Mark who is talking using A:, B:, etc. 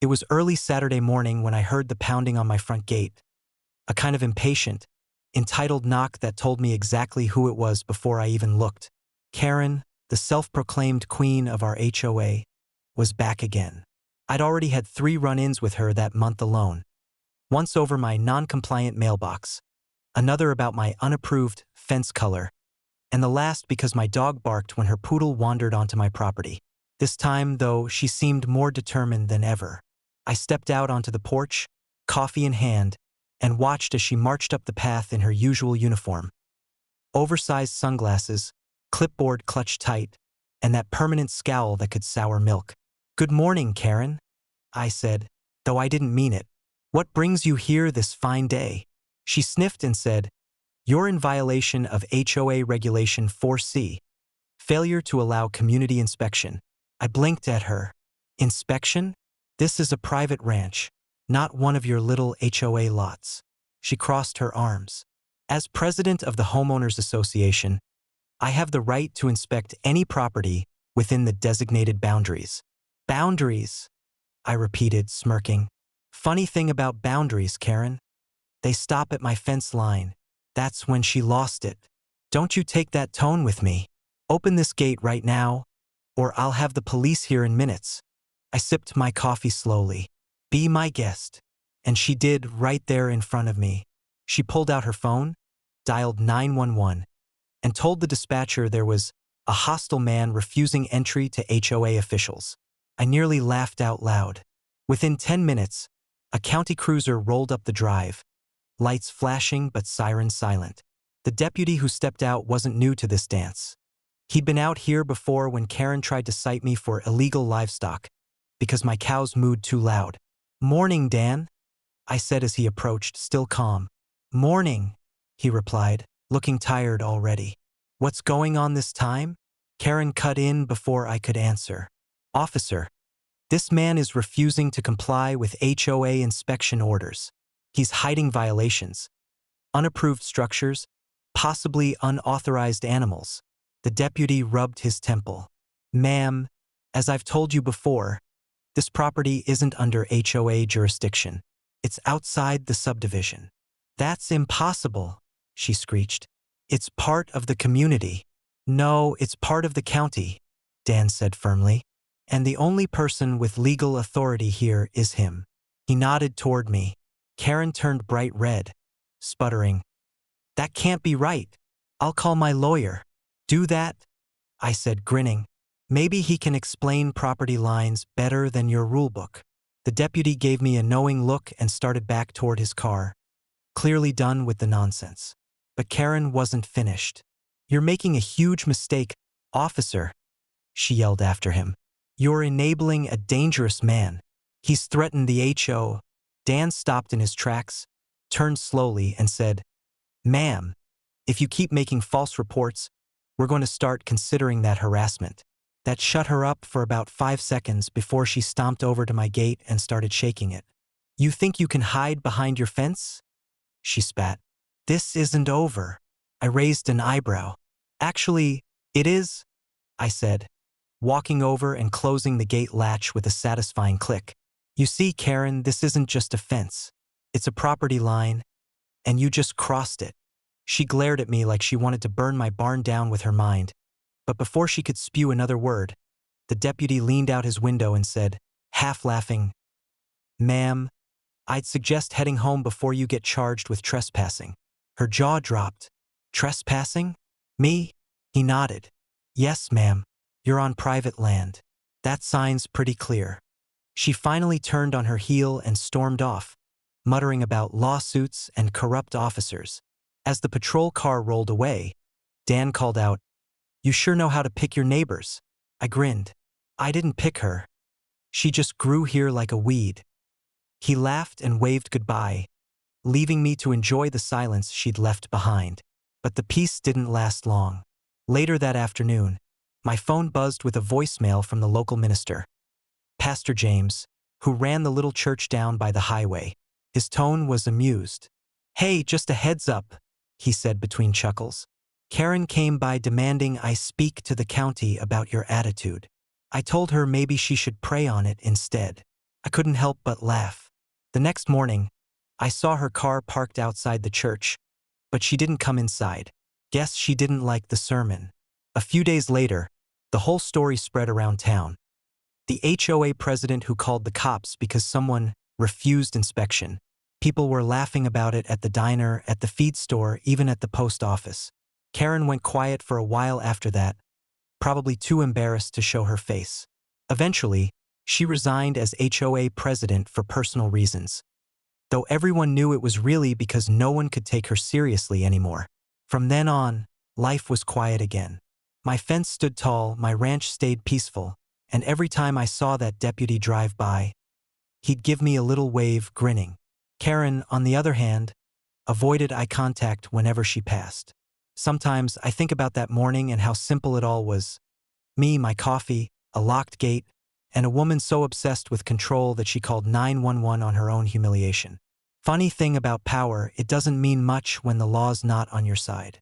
A: It was early Saturday morning when I heard the pounding on my front gate, a kind of impatient, entitled knock that told me exactly who it was before I even looked. Karen, the self-proclaimed queen of our HOA, was back again. I'd already had 3 run-ins with her that month alone. Once over my non-compliant mailbox, another about my unapproved fence color, and the last because my dog barked when her poodle wandered onto my property. This time, though, she seemed more determined than ever. I stepped out onto the porch, coffee in hand, and watched as she marched up the path in her usual uniform. Oversized sunglasses, clipboard clutched tight, and that permanent scowl that could sour milk. "Good morning, Karen," I said, though I didn't mean it. "What brings you here this fine day?" She sniffed and said, "You're in violation of HOA Regulation 4C, failure to allow community inspection." I blinked at her. "Inspection? This is a private ranch, not one of your little HOA lots." She crossed her arms. "As president of the Homeowners Association, I have the right to inspect any property within the designated boundaries." "Boundaries," I repeated, smirking. "Funny thing about boundaries, Karen. They stop at my fence line." That's when she lost it. "Don't you take that tone with me. Open this gate right now, or I'll have the police here in minutes." I sipped my coffee slowly. "Be my guest." And she did, right there in front of me. She pulled out her phone, dialed 911, and told the dispatcher there was a hostile man refusing entry to HOA officials. I nearly laughed out loud. Within 10 minutes, a county cruiser rolled up the drive, lights flashing but sirens silent. The deputy who stepped out wasn't new to this dance. He'd been out here before when Karen tried to cite me for illegal livestock because my cows mooed too loud. "Morning, Dan," I said as he approached, still calm. "Morning," he replied, looking tired already. "What's going on this time?" Karen cut in before I could answer. "Officer, this man is refusing to comply with HOA inspection orders. He's hiding violations, unapproved structures, possibly unauthorized animals." The deputy rubbed his temple. "Ma'am, as I've told you before, this property isn't under HOA jurisdiction. It's outside the subdivision." "That's impossible," she screeched. "It's part of the community." "No, it's part of the county," Dan said firmly. "And the only person with legal authority here is him." He nodded toward me. Karen turned bright red, sputtering, "That can't be right. I'll call my lawyer." "Do that," I said, grinning. "Maybe he can explain property lines better than your rulebook." The deputy gave me a knowing look and started back toward his car, clearly done with the nonsense. But Karen wasn't finished. "You're making a huge mistake, officer," she yelled after him. "You're enabling a dangerous man. He's threatened the HO." Dan stopped in his tracks, turned slowly, and said, "Ma'am, if you keep making false reports, we're going to start considering that harassment." That shut her up for about 5 seconds before she stomped over to my gate and started shaking it. "You think you can hide behind your fence?" she spat. "This isn't over." I raised an eyebrow. "Actually, it is," I said, walking over and closing the gate latch with a satisfying click. "You see, Karen, this isn't just a fence. It's a property line, and you just crossed it." She glared at me like she wanted to burn my barn down with her mind. But before she could spew another word, the deputy leaned out his window and said, half laughing, "Ma'am, I'd suggest heading home before you get charged with trespassing." Her jaw dropped. "Trespassing? Me?" He nodded. "Yes, ma'am. You're on private land. That sign's pretty clear." She finally turned on her heel and stormed off, muttering about lawsuits and corrupt officers. As the patrol car rolled away, Dan called out, "You sure know how to pick your neighbors." I grinned. "I didn't pick her. She just grew here like a weed." He laughed and waved goodbye, leaving me to enjoy the silence she'd left behind. But the peace didn't last long. Later that afternoon, my phone buzzed with a voicemail from the local minister, Pastor James, who ran the little church down by the highway. His tone was amused. "Hey, just a heads up," he said between chuckles. "Karen came by demanding I speak to the county about your attitude. I told her maybe she should pray on it instead." I couldn't help but laugh. The next morning, I saw her car parked outside the church, but she didn't come inside. Guess she didn't like the sermon. A few days later, the whole story spread around town. The HOA president who called the cops because someone refused inspection. People were laughing about it at the diner, at the feed store, even at the post office. Karen went quiet for a while after that, probably too embarrassed to show her face. Eventually, she resigned as HOA president for personal reasons, though everyone knew it was really because no one could take her seriously anymore. From then on, life was quiet again. My fence stood tall, my ranch stayed peaceful, and every time I saw that deputy drive by, he'd give me a little wave, grinning. Karen, on the other hand, avoided eye contact whenever she passed. Sometimes I think about that morning and how simple it all was. Me, my coffee, a locked gate, and a woman so obsessed with control that she called 911 on her own humiliation. Funny thing about power, it doesn't mean much when the law's not on your side.